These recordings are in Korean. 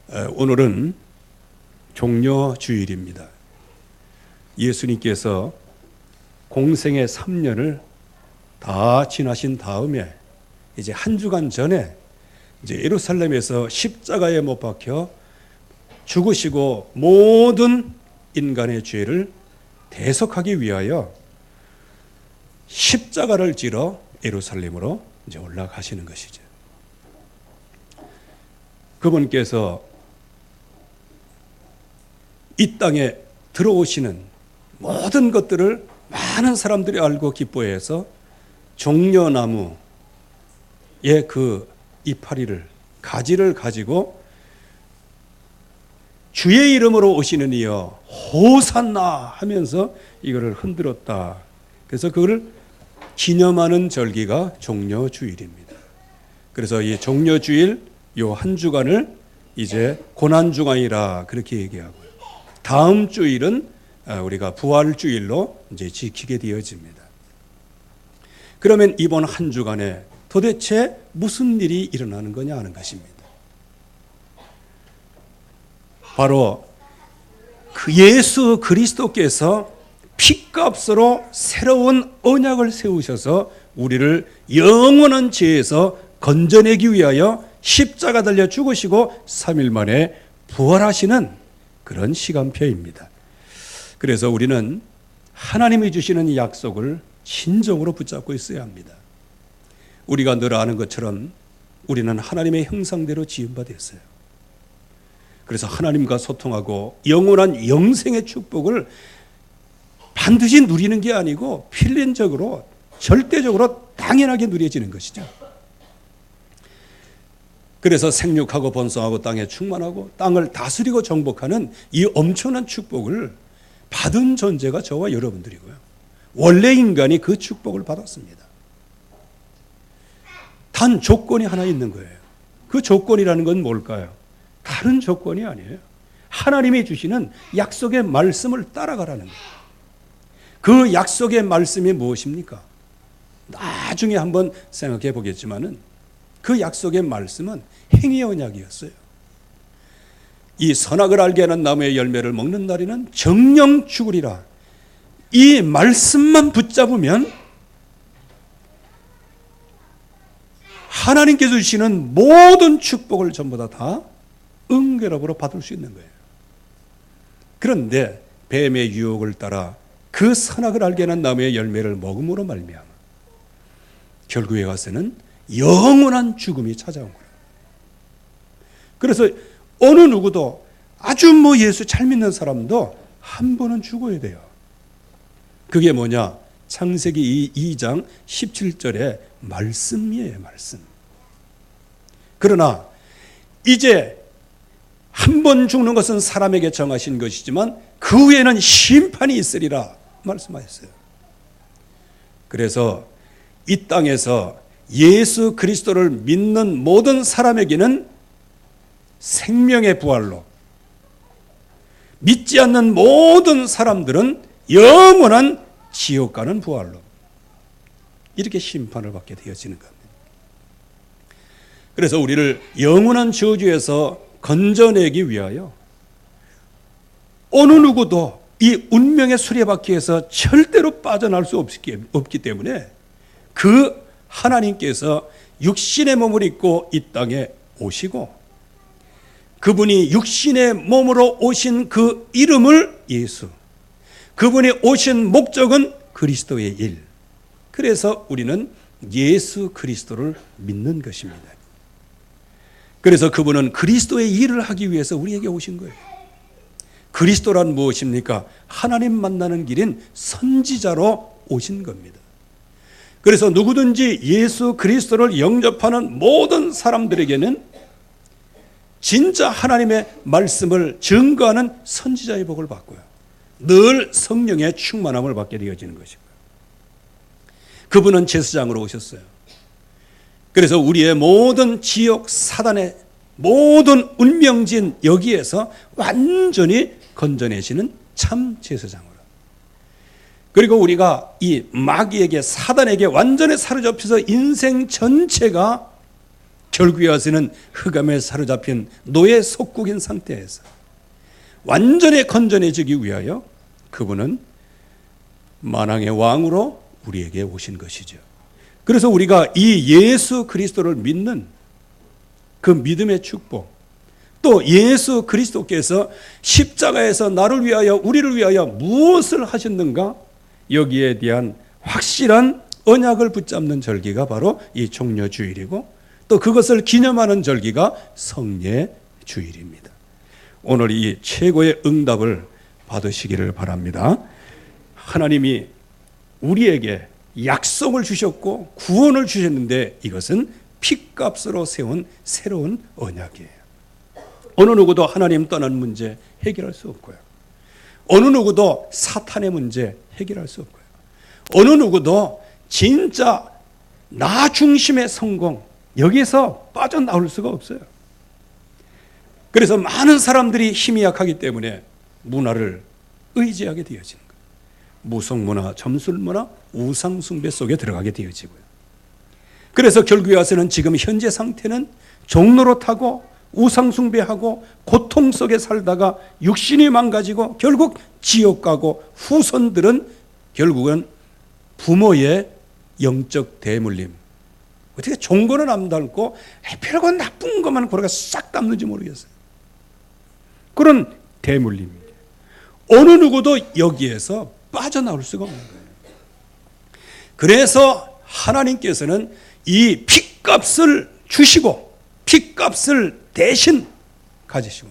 오늘은 종려주일입니다. 예수님께서 공생의 3년을 다 지나신 다음에 이제 한 주간 전에 이제 예루살렘에서 십자가에 못 박혀 죽으시고 모든 인간의 죄를 대속하기 위하여 십자가를 지러 예루살렘으로 이제 올라가시는 것이죠. 그분께서 이 땅에 들어오시는 모든 것들을 많은 사람들이 알고 기뻐해서 종려나무의 그 이파리를 가지를 가지고 주의 이름으로 오시는 이여 호산나 하면서 이거를 흔들었다. 그래서 그걸 기념하는 절기가 종려주일입니다. 그래서 이 종려주일 요 한 주간을 이제 고난주간이라 그렇게 얘기하고요. 다음 주일은 우리가 부활주일로 이제 지키게 되어집니다. 그러면 이번 한 주간에 도대체 무슨 일이 일어나는 거냐 하는 것입니다. 바로 그 예수 그리스도께서 피값으로 새로운 언약을 세우셔서 우리를 영원한 죄에서 건져내기 위하여 십자가 달려 죽으시고 3일 만에 부활하시는 그런 시간표입니다. 그래서 우리는 하나님이 주시는 이 약속을 진정으로 붙잡고 있어야 합니다. 우리가 늘 아는 것처럼 우리는 하나님의 형상대로 지음받았어요. 그래서 하나님과 소통하고 영원한 영생의 축복을 반드시 누리는 게 아니고 필연적으로 절대적으로 당연하게 누려지는 것이죠. 그래서 생육하고 번성하고 땅에 충만하고 땅을 다스리고 정복하는 이 엄청난 축복을 받은 존재가 저와 여러분들이고요. 원래 인간이 그 축복을 받았습니다. 단 조건이 하나 있는 거예요. 그 조건이라는 건 뭘까요? 다른 조건이 아니에요. 하나님이 주시는 약속의 말씀을 따라가라는 거예요. 그 약속의 말씀이 무엇입니까? 나중에 한번 생각해 보겠지만은 그 약속의 말씀은 행위의 언약이었어요. 이 선악을 알게 하는 나무의 열매를 먹는 날에는 정령 죽으리라. 이 말씀만 붙잡으면 하나님께서 주시는 모든 축복을 전부 다 응결합으로 받을 수 있는 거예요. 그런데 뱀의 유혹을 따라 그 선악을 알게 하는 나무의 열매를 먹음으로 말미암아 결국에 가서는 영원한 죽음이 찾아온 거예요. 그래서 어느 누구도 아주 예수 잘 믿는 사람도 한 번은 죽어야 돼요. 그게 뭐냐? 창세기 2장 17절의 말씀이에요. 말씀. 그러나 이제 한 번 죽는 것은 사람에게 정하신 것이지만 그 후에는 심판이 있으리라 말씀하셨어요. 그래서 이 땅에서 예수 그리스도를 믿는 모든 사람에게는 생명의 부활로, 믿지 않는 모든 사람들은 영원한 지옥 가는 부활로 이렇게 심판을 받게 되어지는 겁니다. 그래서 우리를 영원한 저주에서 건져내기 위하여 어느 누구도 이 운명의 수레바퀴에서 절대로 빠져나올 수 없기 때문에 그 하나님께서 육신의 몸을 입고 이 땅에 오시고 그분이 육신의 몸으로 오신 그 이름을 예수, 그분이 오신 목적은 그리스도의 일. 그래서 우리는 예수 그리스도를 믿는 것입니다. 그래서 그분은 그리스도의 일을 하기 위해서 우리에게 오신 거예요. 그리스도란 무엇입니까? 하나님 만나는 길인 선지자로 오신 겁니다. 그래서 누구든지 예수 그리스도를 영접하는 모든 사람들에게는 진짜 하나님의 말씀을 증거하는 선지자의 복을 받고요. 늘 성령의 충만함을 받게 되어지는 것이고요. 그분은 제사장으로 오셨어요. 그래서 우리의 모든 지옥 사단의 모든 운명진 여기에서 완전히 건져내시는 참 제사장으로. 그리고 우리가 이 마귀에게 사단에게 완전히 사로잡혀서 인생 전체가 결국에 와서는 흑암에 사로잡힌 노예 속국인 상태에서 완전히 건전해지기 위하여 그분은 만왕의 왕으로 우리에게 오신 것이죠. 그래서 우리가 이 예수 그리스도를 믿는 그 믿음의 축복, 또 예수 그리스도께서 십자가에서 나를 위하여 우리를 위하여 무엇을 하셨는가, 여기에 대한 확실한 언약을 붙잡는 절기가 바로 이 종려주일이고, 또 그것을 기념하는 절기가 성례주일입니다. 오늘 이 최고의 응답을 받으시기를 바랍니다. 하나님이 우리에게 약속을 주셨고 구원을 주셨는데 이것은 핏값으로 세운 새로운 언약이에요. 어느 누구도 하나님 떠난 문제 해결할 수 없고요. 어느 누구도 사탄의 문제 해결할 수 없고요. 어느 누구도 진짜 나 중심의 성공, 여기에서 빠져나올 수가 없어요. 그래서 많은 사람들이 힘이 약하기 때문에 문화를 의지하게 되어지는 거예요. 무속문화, 점술문화, 우상숭배 속에 들어가게 되어지고요. 그래서 결국에 와서는 지금 현재 상태는 종로로 타고 우상숭배하고 고통 속에 살다가 육신이 망가지고 결국 지옥 가고, 후손들은 결국은 부모의 영적 대물림, 어떻게 좋은 거는 안 닮고 별거 나쁜 것만 고르가 싹 담는지 모르겠어요. 그런 대물림입니다. 어느 누구도 여기에서 빠져나올 수가 없는 거예요. 그래서 하나님께서는 이 핏값을 주시고 핏값을 대신 가지시고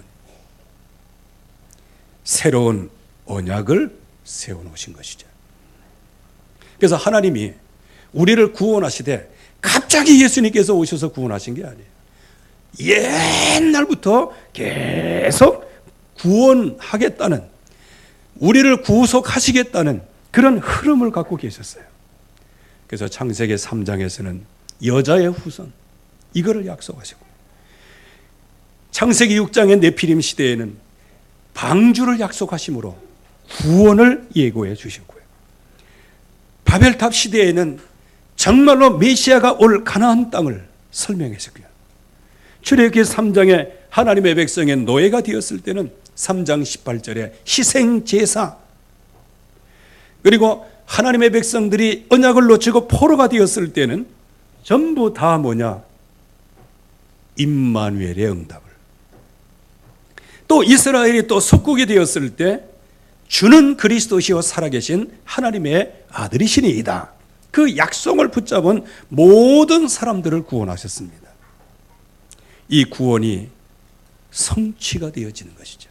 새로운 언약을 세워놓으신 것이죠. 그래서 하나님이 우리를 구원하시되 갑자기 예수님께서 오셔서 구원하신 게 아니에요. 옛날부터 계속 구원하겠다는, 우리를 구속하시겠다는 그런 흐름을 갖고 계셨어요. 그래서 창세기 3장에서는 여자의 후손, 이거를 약속하시고, 창세기 6장의 네피림 시대에는 방주를 약속하심으로 구원을 예고해 주셨고요. 바벨탑 시대에는 정말로 메시아가 올 가나안 땅을 설명했었고요. 출애굽기 3장에 하나님의 백성의 노예가 되었을 때는 3장 18절에 희생제사, 그리고 하나님의 백성들이 언약을 놓치고 포로가 되었을 때는 전부 다 뭐냐? 임마누엘의 응답을. 또 이스라엘이 또 속국이 되었을 때 주는 그리스도시요 살아계신 하나님의 아들이시니이다, 그 약속을 붙잡은 모든 사람들을 구원하셨습니다. 이 구원이 성취가 되어지는 것이죠.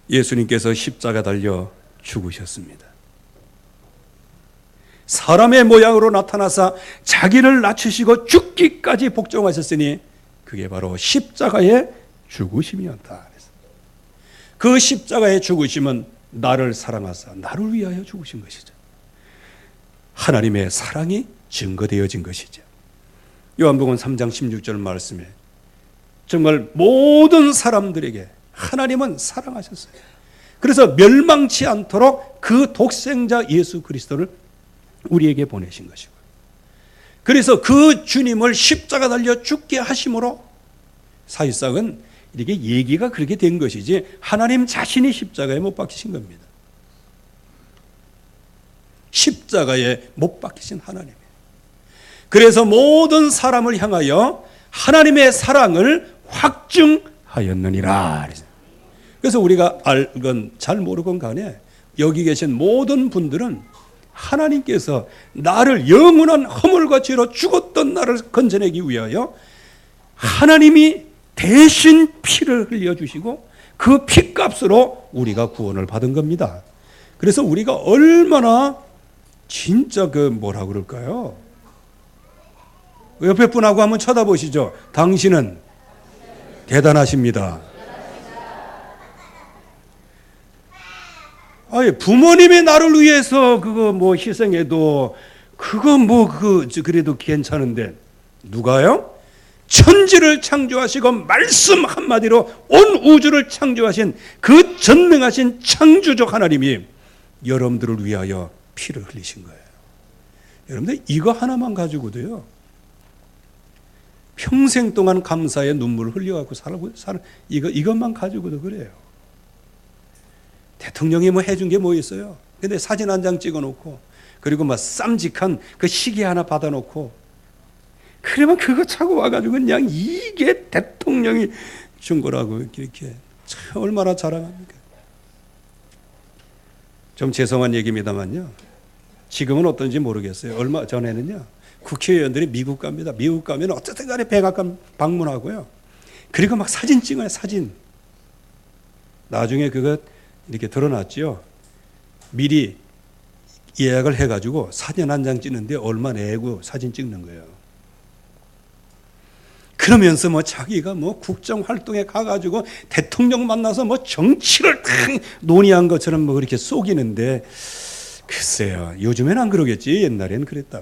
예수님께서 십자가 달려 죽으셨습니다. 사람의 모양으로 나타나사 자기를 낮추시고 죽기까지 복종하셨으니 그게 바로 십자가의 죽으심이었다. 그 십자가의 죽으심은 나를 사랑하사 나를 위하여 죽으신 것이죠. 하나님의 사랑이 증거되어진 것이죠. 요한복음 3장 16절 말씀에 정말 모든 사람들에게 하나님은 사랑하셨어요. 그래서 멸망치 않도록 그 독생자 예수 그리스도를 우리에게 보내신 것이고, 그래서 그 주님을 십자가 달려 죽게 하심으로 사실상은 이렇게 얘기가 그렇게 된 것이지 하나님 자신이 십자가에 못 박히신 겁니다. 십자가에 못 박히신 하나님. 그래서 모든 사람을 향하여 하나님의 사랑을 확증하였느니라. 그래서 우리가 알건 잘 모르건 간에 여기 계신 모든 분들은 하나님께서 나를 영원한 허물과 죄로 죽었던 나를 건져내기 위하여 하나님이 대신 피를 흘려주시고 그 피값으로 우리가 구원을 받은 겁니다. 그래서 우리가 얼마나 진짜 그 뭐라 그럴까요? 옆에 분하고 한번 쳐다보시죠. 당신은 대단하십니다. 아니, 부모님이 나를 위해서 그거 뭐 희생해도 그거 뭐 그래도 괜찮은데 누가요? 천지를 창조하시고 말씀 한마디로 온 우주를 창조하신 그 전능하신 창조적 하나님이 여러분들을 위하여 피를 흘리신 거예요. 여러분들 이거 하나만 가지고도요, 평생 동안 감사의 눈물을 흘려갖고 이것만 가지고도 그래요. 대통령이 뭐 해준 게 뭐 있어요? 근데 사진 한 장 찍어놓고, 그리고 막 쌈직한 그 시계 하나 받아놓고, 그러면 그거 차고 와가지고 그냥 이게 대통령이 준 거라고 이렇게 참 얼마나 자랑합니까? 좀 죄송한 얘기입니다만요. 지금은 어떤지 모르겠어요. 얼마 전에는요, 국회의원들이 미국 갑니다. 미국 가면 어쨌든 간에 백악관 방문하고요. 그리고 막 사진 찍어요, 사진. 나중에 그거 이렇게 드러났죠. 미리 예약을 해가지고 사진 한 장 찍는데 얼마 내고 사진 찍는 거예요. 그러면서 뭐 자기가 뭐 국정 활동에 가가지고 대통령 만나서 뭐 정치를 탁 논의한 것처럼 뭐 그렇게 속이는데, 글쎄요, 요즘엔 안 그러겠지. 옛날엔 그랬다.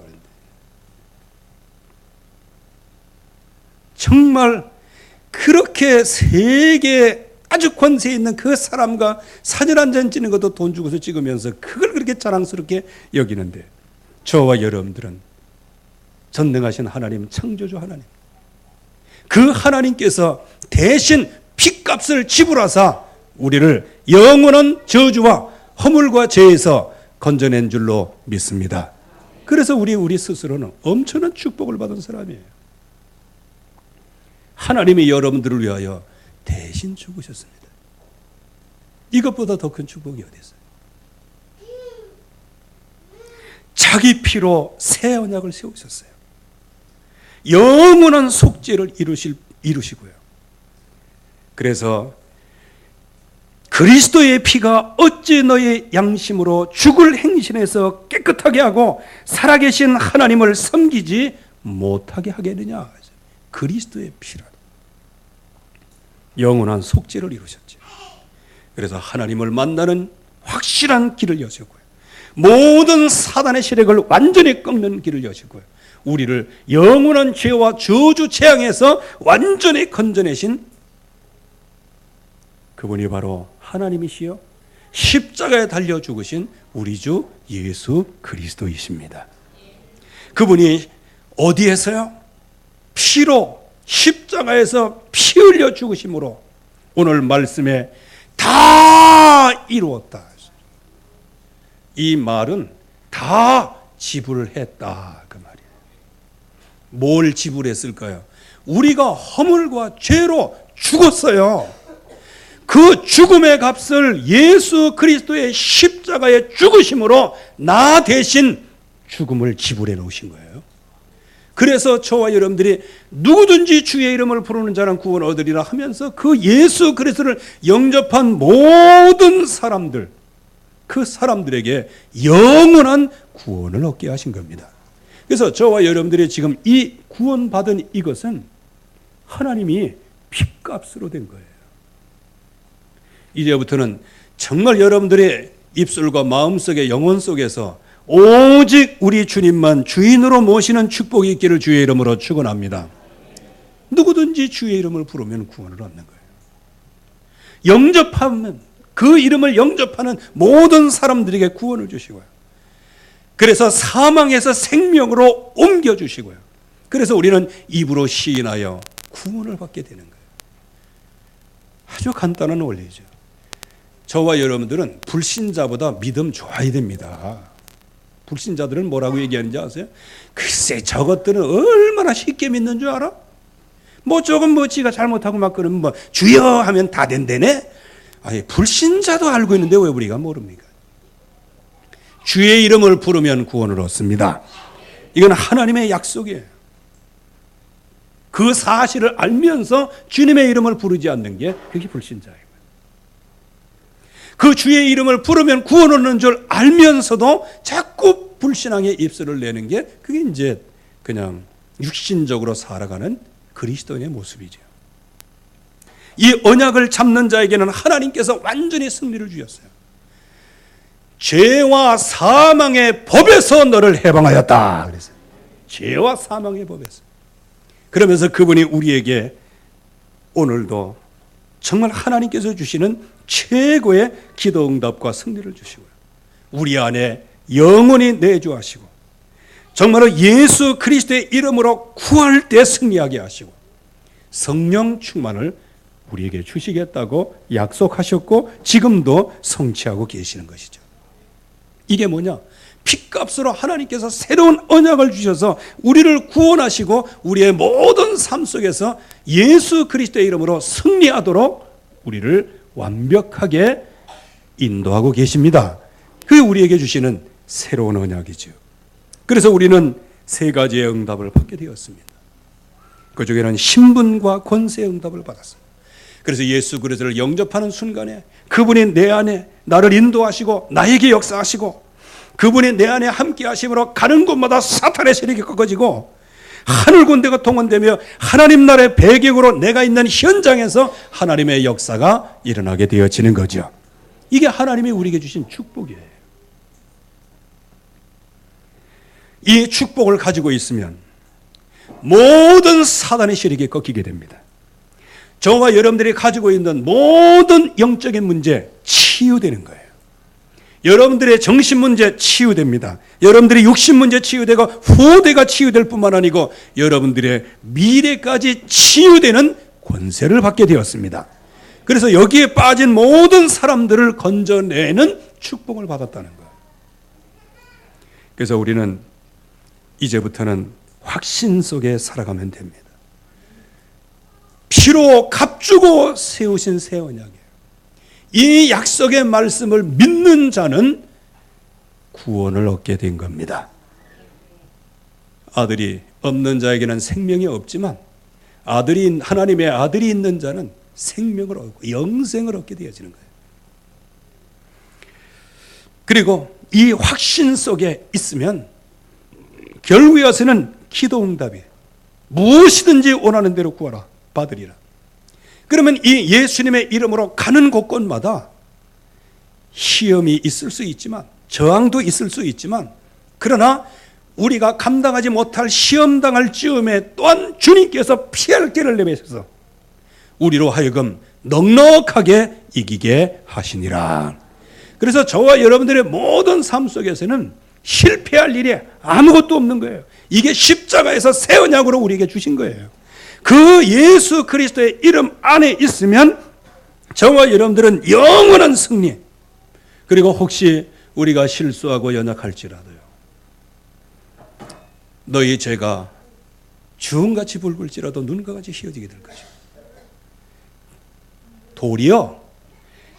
정말 그렇게 세계 아주 권세 있는 그 사람과 사진 한 장 찍는 것도 돈 주고서 찍으면서 그걸 그렇게 자랑스럽게 여기는데, 저와 여러분들은 전능하신 하나님, 창조주 하나님, 그 하나님께서 대신 핏값을 지불하사 우리를 영원한 저주와 허물과 죄에서 건져낸 줄로 믿습니다. 그래서 우리 스스로는 엄청난 축복을 받은 사람이에요. 하나님이 여러분들을 위하여 대신 죽으셨습니다. 이것보다 더 큰 축복이 어디 있어요? 자기 피로 새 언약을 세우셨어요. 영원한 속죄를 이루시고요. 그래서 그리스도의 피가 어찌 너의 양심으로 죽을 행실에서 깨끗하게 하고 살아계신 하나님을 섬기지 못하게 하겠느냐. 그리스도의 피라. 영원한 속죄를 이루셨죠. 그래서 하나님을 만나는 확실한 길을 여셨고요. 모든 사단의 세력을 완전히 꺾는 길을 여시고요. 우리를 영원한 죄와 저주 재앙에서 완전히 건져내신 그분이 바로 하나님이시여 십자가에 달려 죽으신 우리 주 예수 그리스도이십니다. 그분이 어디에서요? 피로 십자가에서 피 흘려 죽으심으로 오늘 말씀에 다 이루었다. 이 말은 다 지불했다 그 말이에요. 뭘 지불했을까요? 우리가 허물과 죄로 죽었어요. 그 죽음의 값을 예수 그리스도의 십자가의 죽으심으로 나 대신 죽음을 지불해 놓으신 거예요. 그래서 저와 여러분들이 누구든지 주의 이름을 부르는 자는 구원 얻으리라 하면서 그 예수 그리스도를 영접한 모든 사람들, 그 사람들에게 영원한 구원을 얻게 하신 겁니다. 그래서 저와 여러분들이 지금 이 구원받은 이것은 하나님이 핏값으로 된 거예요. 이제부터는 정말 여러분들의 입술과 마음속에 영혼 속에서 오직 우리 주님만 주인으로 모시는 축복이 있기를 주의 이름으로 축원합니다. 누구든지 주의 이름을 부르면 구원을 얻는 거예요. 영접하면 그 이름을 영접하는 모든 사람들에게 구원을 주시고요. 그래서 사망에서 생명으로 옮겨주시고요. 그래서 우리는 입으로 시인하여 구원을 받게 되는 거예요. 아주 간단한 원리죠. 저와 여러분들은 불신자보다 믿음 좋아야 됩니다. 불신자들은 뭐라고 얘기하는지 아세요? 글쎄 저것들은 얼마나 쉽게 믿는 줄 알아? 뭐 조금 뭐 지가 잘못하고 막 그러면 뭐 주여 하면 다 된다네? 아니 불신자도 알고 있는데 왜 우리가 모릅니까? 주의 이름을 부르면 구원을 얻습니다. 이건 하나님의 약속이에요. 그 사실을 알면서 주님의 이름을 부르지 않는 게 그게 불신자예요. 그 주의 이름을 부르면 구원 얻는 줄 알면서도 자꾸 불신앙의 입술을 내는 게 그게 이제 그냥 육신적으로 살아가는 그리스도인의 모습이죠. 이 언약을 잡는 자에게는 하나님께서 완전히 승리를 주셨어요. 죄와 사망의 법에서 너를 해방하였다 그랬어요. 죄와 사망의 법에서. 그러면서 그분이 우리에게 오늘도 정말 하나님께서 주시는 최고의 기도 응답과 승리를 주시고요. 우리 안에 영원히 내주하시고 정말로 예수 그리스도의 이름으로 구할 때 승리하게 하시고 성령 충만을 우리에게 주시겠다고 약속하셨고 지금도 성취하고 계시는 것이죠. 이게 뭐냐? 핏값으로 하나님께서 새로운 언약을 주셔서 우리를 구원하시고 우리의 모든 삶 속에서 예수 그리스도의 이름으로 승리하도록 우리를 완벽하게 인도하고 계십니다. 그게 우리에게 주시는 새로운 언약이죠. 그래서 우리는 세 가지의 응답을 받게 되었습니다. 그중에는 신분과 권세의 응답을 받았습니다. 그래서 예수 그리스도를 영접하는 순간에 그분이 내 안에 나를 인도하시고 나에게 역사하시고 그분이 내 안에 함께 하심으로 가는 곳마다 사탄의 세력이 꺾어지고 하늘 군대가 동원되며 하나님 나라의 배경으로 내가 있는 현장에서 하나님의 역사가 일어나게 되어지는 거죠. 이게 하나님이 우리에게 주신 축복이에요. 이 축복을 가지고 있으면 모든 사단의 세력이 꺾이게 됩니다. 저와 여러분들이 가지고 있는 모든 영적인 문제 치유되는 거예요. 여러분들의 정신 문제 치유됩니다. 여러분들의 육신 문제 치유되고 후대가 치유될 뿐만 아니고 여러분들의 미래까지 치유되는 권세를 받게 되었습니다. 그래서 여기에 빠진 모든 사람들을 건져내는 축복을 받았다는 거예요. 그래서 우리는 이제부터는 확신 속에 살아가면 됩니다. 피로 값주고 세우신 새 언약이에요. 이 약속의 말씀을 믿는 자는 구원을 얻게 된 겁니다. 아들이 없는 자에게는 생명이 없지만 하나님의 아들이 있는 자는 생명을 얻고 영생을 얻게 되어지는 거예요. 그리고 이 확신 속에 있으면 결국에 와서는 기도 응답이에요. 무엇이든지 원하는 대로 구하라 받으리라. 그러면 이 예수님의 이름으로 가는 곳곳마다 시험이 있을 수 있지만 저항도 있을 수 있지만 그러나 우리가 감당하지 못할 시험당할 즈음에 또한 주님께서 피할 길을 내비셔서 우리로 하여금 넉넉하게 이기게 하시니라. 그래서 저와 여러분들의 모든 삶 속에서는 실패할 일이 아무것도 없는 거예요. 이게 십자가에서 새 언약으로 우리에게 주신 거예요. 그 예수 그리스도의 이름 안에 있으면 저와 여러분들은 영원한 승리. 그리고 혹시 우리가 실수하고 연약할지라도요, 너희 죄가 주홍같이 붉을지라도 눈과 같이 희어지게 될 것이요. 도리어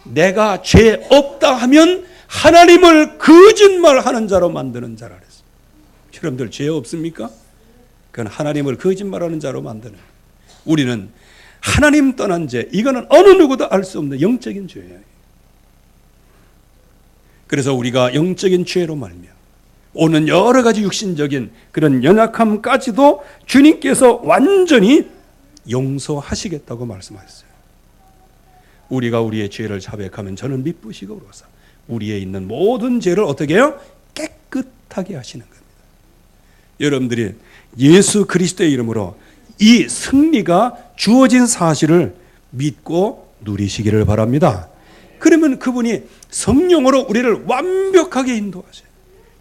내가 죄 없다 하면 하나님을 거짓말하는 자로 만드는 자라 그랬어요. 여러분들 죄 없습니까? 그건 하나님을 거짓말하는 자로 만드는. 우리는 하나님 떠난 죄, 이거는 어느 누구도 알 수 없는 영적인 죄예요. 그래서 우리가 영적인 죄로 말미암아 오는 여러 가지 육신적인 그런 연약함까지도 주님께서 완전히 용서하시겠다고 말씀하셨어요. 우리가 우리의 죄를 자백하면 저는 미쁘시고 그러사 우리에 있는 모든 죄를 어떻게 해요? 깨끗하게 하시는 겁니다. 여러분들이 예수 그리스도의 이름으로 이 승리가 주어진 사실을 믿고 누리시기를 바랍니다. 그러면 그분이 성령으로 우리를 완벽하게 인도하셔요.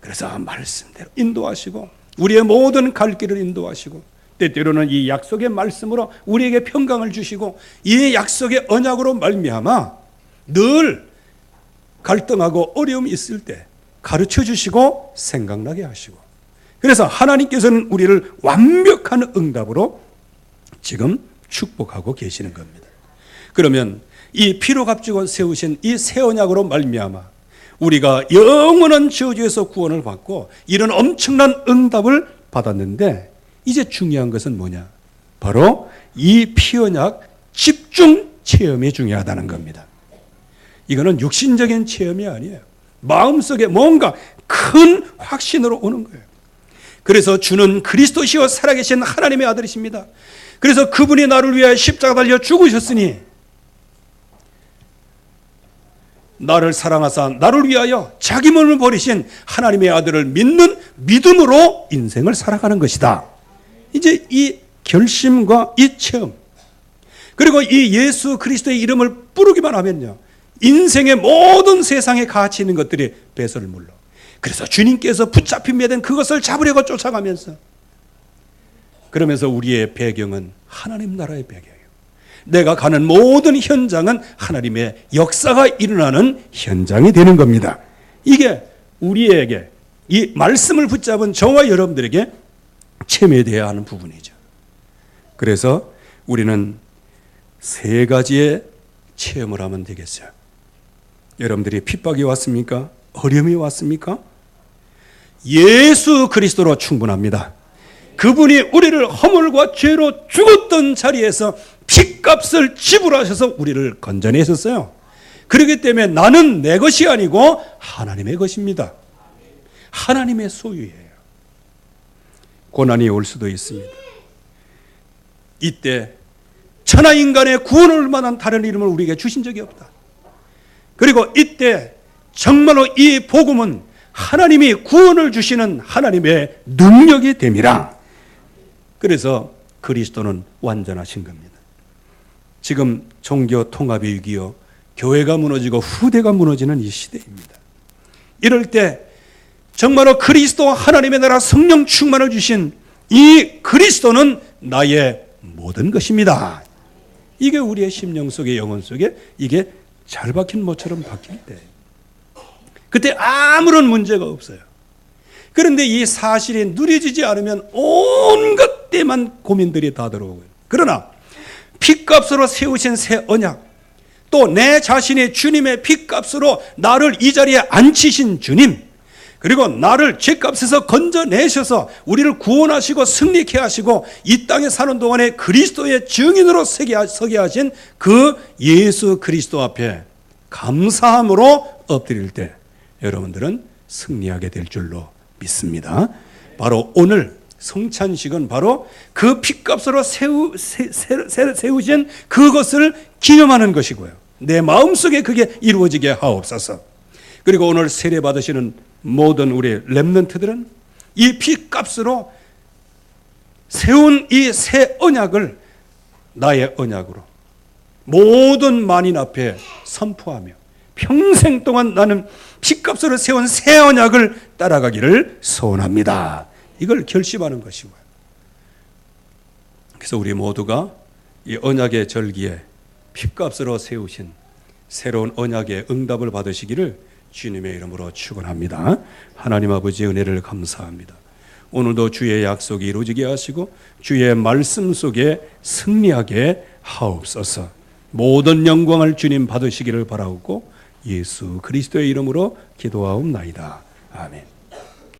그래서 말씀대로 인도하시고 우리의 모든 갈 길을 인도하시고 때때로는 이 약속의 말씀으로 우리에게 평강을 주시고 이 약속의 언약으로 말미암아 늘 갈등하고 어려움이 있을 때 가르쳐 주시고 생각나게 하시고, 그래서 하나님께서는 우리를 완벽한 응답으로 지금 축복하고 계시는 겁니다. 그러면 이 피로 값주고 세우신 이 새 언약으로 말미암아 우리가 영원한 저주에서 구원을 받고 이런 엄청난 응답을 받았는데, 이제 중요한 것은 뭐냐? 바로 이 피언약 집중 체험이 중요하다는 겁니다. 이거는 육신적인 체험이 아니에요. 마음속에 뭔가 큰 확신으로 오는 거예요. 그래서 주는 그리스도시요 살아계신 하나님의 아들이십니다. 그래서 그분이 나를 위하여 십자가 달려 죽으셨으니 나를 사랑하사 나를 위하여 자기 몸을 버리신 하나님의 아들을 믿는 믿음으로 인생을 살아가는 것이다. 이제 이 결심과 이 체험, 그리고 이 예수 그리스도의 이름을 부르기만 하면요, 인생의 모든 세상에 가치 있는 것들이 배설을 물러 그래서 주님께서 붙잡힌 매된 그것을 잡으려고 쫓아가면서, 그러면서 우리의 배경은 하나님 나라의 배경이에요. 내가 가는 모든 현장은 하나님의 역사가 일어나는 현장이 되는 겁니다. 이게 우리에게, 이 말씀을 붙잡은 저와 여러분들에게 체면되어야 하는 부분이죠. 그래서 우리는 세 가지의 체험을 하면 되겠어요. 여러분들이 핍박이 왔습니까? 어려움이 왔습니까? 예수 그리스도로 충분합니다. 그분이 우리를 허물과 죄로 죽었던 자리에서 핏값을 지불하셔서 우리를 건져내셨어요. 그렇기 때문에 나는 내 것이 아니고 하나님의 것입니다. 하나님의 소유예요. 고난이 올 수도 있습니다. 이때 천하인간의 구원을 만한 다른 이름을 우리에게 주신 적이 없다. 그리고 이때 정말로 이 복음은 하나님이 구원을 주시는 하나님의 능력이 됨이라. 그래서 그리스도는 완전하신 겁니다. 지금 종교 통합의 위기요, 교회가 무너지고 후대가 무너지는 이 시대입니다. 이럴 때 정말로 그리스도 하나님의 나라 성령 충만을 주신 이 그리스도는 나의 모든 것입니다. 이게 우리의 심령 속에, 영혼 속에 이게 잘 박힌 모처럼 박힐 때, 그때 아무런 문제가 없어요. 그런데 이 사실이 누려지지 않으면 온갖 때만 고민들이 다 들어오고요. 그러나 핏값으로 세우신 새 언약, 또 내 자신이 주님의 핏값으로 나를 이 자리에 앉히신 주님, 그리고 나를 죄값에서 건져내셔서 우리를 구원하시고 승리케 하시고 이 땅에 사는 동안에 그리스도의 증인으로 서게 하신 그 예수 그리스도 앞에 감사함으로 엎드릴 때 여러분들은 승리하게 될 줄로 믿습니다. 바로 오늘 성찬식은 바로 그 핏값으로 세우신 그것을 기념하는 것이고요. 내 마음속에 그게 이루어지게 하옵소서. 그리고 오늘 세례 받으시는 모든 우리 렘넌트들은 이 핏값으로 세운 이 새 언약을 나의 언약으로 모든 만인 앞에 선포하며 평생 동안 나는 핏값으로 세운 새 언약을 따라가기를 소원합니다. 이걸 결심하는 것이고요. 그래서 우리 모두가 이 언약의 절기에 핏값으로 세우신 새로운 언약의 응답을 받으시기를 주님의 이름으로 축원합니다. 하나님 아버지 은혜를 감사합니다. 오늘도 주의 약속이 이루어지게 하시고 주의 말씀 속에 승리하게 하옵소서. 모든 영광을 주님 받으시기를 바라옵고 예수 그리스도의 이름으로 기도하옵나이다. 아멘.